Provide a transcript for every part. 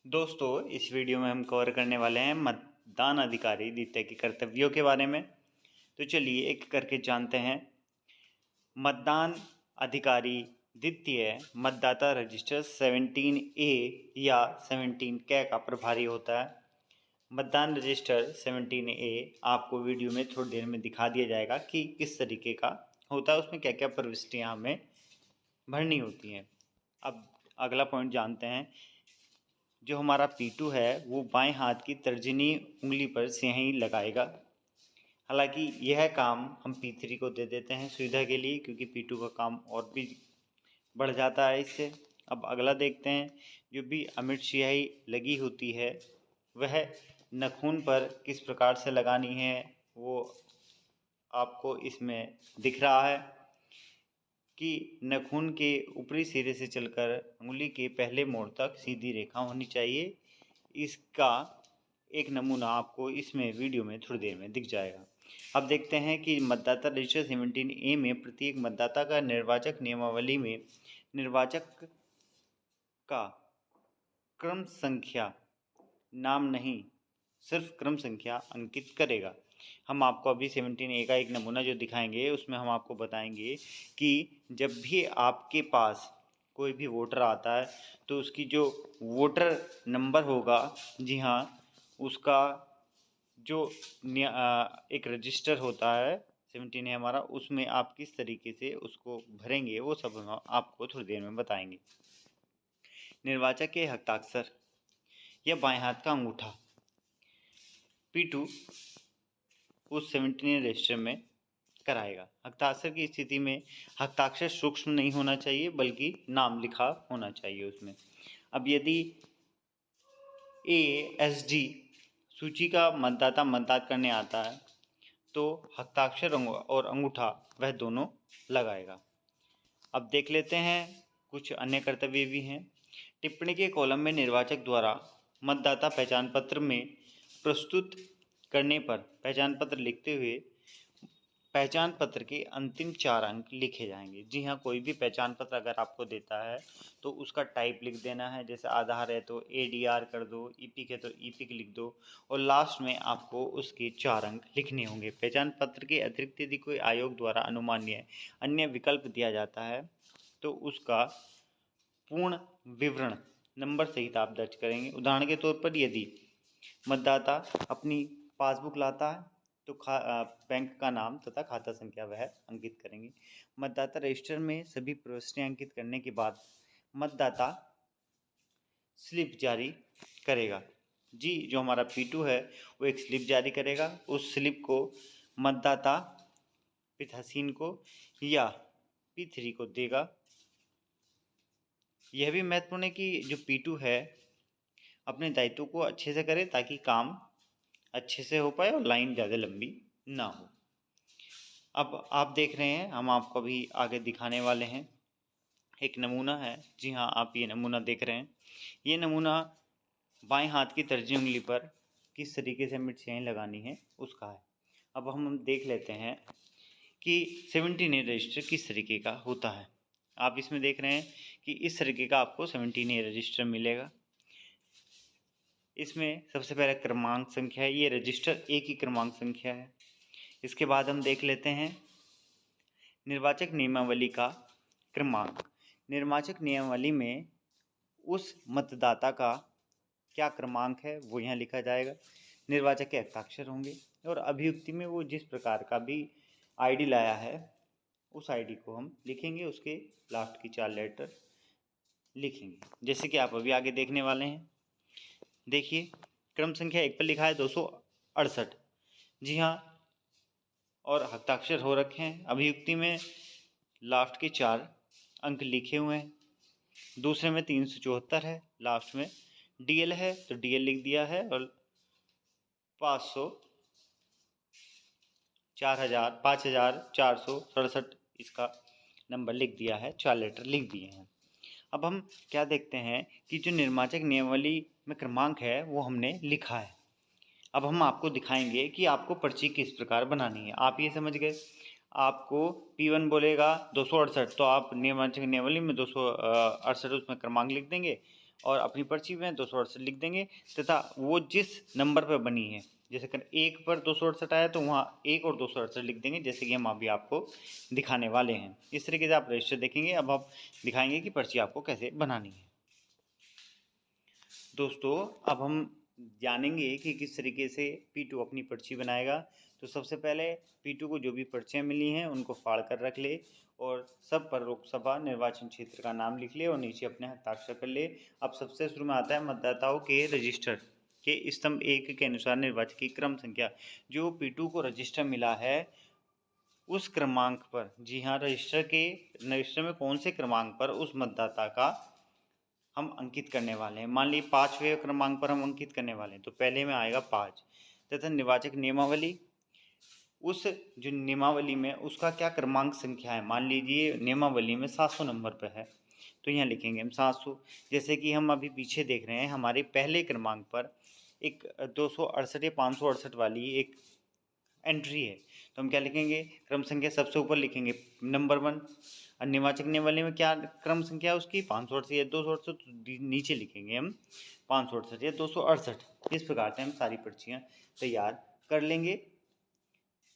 दोस्तों, इस वीडियो में हम कवर करने वाले हैं मतदान अधिकारी द्वितीय के कर्तव्यों के बारे में। तो चलिए एक करके जानते हैं। मतदान अधिकारी द्वितीय मतदाता रजिस्टर 17A या 17K का प्रभारी होता है। मतदान रजिस्टर 17A आपको वीडियो में थोड़ी देर में दिखा दिया जाएगा कि किस तरीके का होता है, उसमें क्या क्या प्रविष्टियाँ हमें भरनी होती हैं। अब अगला पॉइंट जानते हैं। जो हमारा P2 है वो बाएं हाथ की तर्जनी उंगली पर स्याही लगाएगा। हालांकि यह काम हम P3 को दे देते हैं सुविधा के लिए, क्योंकि P2 का काम और भी बढ़ जाता है इससे। अब अगला देखते हैं। जो भी अमिट स्याही लगी होती है वह नाखून पर किस प्रकार से लगानी है वो आपको इसमें दिख रहा है कि नाखून के ऊपरी सिरे से चलकर उंगली के पहले मोड़ तक सीधी रेखा होनी चाहिए। इसका एक नमूना आपको इसमें वीडियो में थोड़ी देर में दिख जाएगा। अब देखते हैं कि मतदाता रजिस्टर 17A में प्रत्येक मतदाता का निर्वाचक नियमावली में निर्वाचक का क्रम संख्या नाम नहीं, सिर्फ क्रम संख्या अंकित करेगा। हम आपको अभी 17A का एक नमूना जो दिखाएंगे उसमें हम आपको बताएंगे कि जब भी आपके पास कोई भी वोटर आता है तो उसकी जो वोटर नंबर होगा, जी हाँ, उसका जो एक रजिस्टर होता है 17A हमारा, उसमें आप किस तरीके से उसको भरेंगे वो सब हम आपको थोड़ी देर में बताएंगे। निर्वाचक के हस्ताक्षर या बाएं हाथ का अंगूठा P2 उस 17A रजिस्टर में कराएगा। हस्ताक्षर की स्थिति में हस्ताक्षर सूक्ष्म नहीं होना चाहिए बल्कि नाम लिखा होना चाहिए उसमें। अब यदि ASD सूची का मतदाता मतदान करने आता है तो हस्ताक्षर और अंगूठा वह दोनों लगाएगा। अब देख लेते हैं कुछ अन्य कर्तव्य भी हैं। टिप्पणी के कॉलम में निर्वाचक द्वारा मतदाता पहचान पत्र में प्रस्तुत करने पर पहचान पत्र लिखते हुए पहचान पत्र के अंतिम 4 अंक लिखे जाएंगे। जी हाँ, कोई भी पहचान पत्र अगर आपको देता है तो उसका टाइप लिख देना है। जैसे आधार है तो ADR कर दो, EPIC है तो EPIC लिख दो, और लास्ट में आपको उसके 4 अंक लिखने होंगे। पहचान पत्र के अतिरिक्त यदि कोई आयोग द्वारा अनुमान्य अन्य विकल्प दिया जाता है तो उसका पूर्ण विवरण नंबर सहित आप दर्ज करेंगे। उदाहरण के तौर पर यदि मतदाता अपनी पासबुक लाता है तो बैंक का नाम तथा खाता संख्या वह अंकित करेंगे। मतदाता रजिस्टर में सभी प्रविष्टियां अंकित करने के बाद मतदाता स्लिप जारी करेगा। जी, जो हमारा P2 है वो एक स्लिप जारी करेगा। उस स्लिप को मतदाता पीठासीन को या P3 को देगा। यह भी महत्वपूर्ण है कि जो P2 है अपने दायित्व को अच्छे से करे ताकि काम अच्छे से हो पाए और लाइन ज़्यादा लंबी ना हो। अब आप देख रहे हैं, हम आपको अभी आगे दिखाने वाले हैं। एक नमूना है, जी हाँ, आप ये नमूना देख रहे हैं। ये नमूना बाएं हाथ की तर्जनी उंगली पर किस तरीके से मिर्चियाँ लगानी है उसका है। अब हम देख लेते हैं कि 17A रजिस्टर किस तरीके का होता है। आप इसमें देख रहे हैं कि इस तरीके का आपको 17A रजिस्टर मिलेगा। इसमें सबसे पहले क्रमांक संख्या है, ये रजिस्टर A की क्रमांक संख्या है। इसके बाद हम देख लेते हैं निर्वाचक नियमावली का क्रमांक। निर्वाचक नियमावली में उस मतदाता का क्या क्रमांक है वो यहाँ लिखा जाएगा। निर्वाचक के हस्ताक्षर होंगे और अभियुक्ति में वो जिस प्रकार का भी ID लाया है उस ID को हम लिखेंगे, उसके लास्ट की 4 लेटर लिखेंगे, जैसे कि आप अभी आगे देखने वाले हैं। देखिए, क्रम संख्या 1 पर लिखा है 268। जी हाँ, और हस्ताक्षर हो रखे हैं। अभियुक्ति में लास्ट के 4 अंक लिखे हुए हैं। दूसरे में 374 है, लास्ट में DL है तो DL लिख दिया है, और 500 5467 इसका नंबर लिख दिया है, 4 लेटर लिख दिए हैं। अब हम क्या देखते हैं कि जो निर्वाचक नियमावली में क्रमांक है वो हमने लिखा है। अब हम आपको दिखाएंगे कि आपको पर्ची किस प्रकार बनानी है। आप ये समझ गए, आपको P1 बोलेगा 268 तो आप निर्वाचक नियमावली में 268 उसमें क्रमांक लिख देंगे, और अपनी पर्ची में 268 लिख देंगे तथा वो जिस नंबर पर बनी है, जैसे कर 1 पर 268 आया तो वहाँ 1 और 268 लिख देंगे, जैसे कि हम अभी आपको दिखाने वाले हैं। इस तरीके से आप रजिस्टर देखेंगे। अब आप दिखाएंगे कि पर्ची आपको कैसे बनानी है। दोस्तों अब हम जानेंगे कि किस तरीके से P2 अपनी पर्ची बनाएगा। तो सबसे पहले P2 को जो भी पर्चियाँ मिली हैं उनको फाड़ कर रख ले और सब पर लोकसभा निर्वाचन क्षेत्र का नाम लिख ले और नीचे अपने हस्ताक्षर कर ले। अब सबसे शुरू में आता है मतदाताओं के रजिस्टर के स्तंभ 1 के अनुसार निर्वाचक की क्रम संख्या। जो P2 को रजिस्टर मिला है उस क्रमांक पर, जी हाँ, रजिस्टर में कौन से क्रमांक पर उस मतदाता का हम अंकित करने वाले हैं। मान लीजिए 5वें क्रमांक पर हम अंकित करने वाले हैं तो पहले में आएगा 5 तथा निर्वाचक नियमावली, उस जो नियमावली में उसका क्या क्रमांक संख्या है। मान लीजिए नियमावली में 700 नंबर पर है तो यहाँ लिखेंगे हम 700। जैसे कि हम अभी पीछे देख रहे हैं हमारे पहले क्रमांक पर एक 268 या 568 वाली एक एंट्री है तो हम क्या लिखेंगे, क्रम संख्या सबसे ऊपर लिखेंगे नंबर 1। और निर्वाचक नियमावली में क्या क्रम संख्या है उसकी, 568 या 268, नीचे लिखेंगे हम 568 या 268। इस प्रकार से हम सारी पर्चियाँ तैयार कर लेंगे।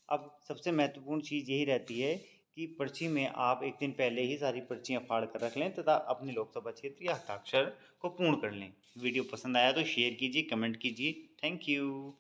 अब सबसे महत्वपूर्ण चीज़ यही रहती है कि पर्ची में आप एक दिन पहले ही सारी पर्चियाँ फाड़ कर रख लें तथा अपने लोकसभा क्षेत्र या हस्ताक्षर को पूर्ण कर लें। वीडियो पसंद आया तो शेयर कीजिए, कमेंट कीजिए। Thank you.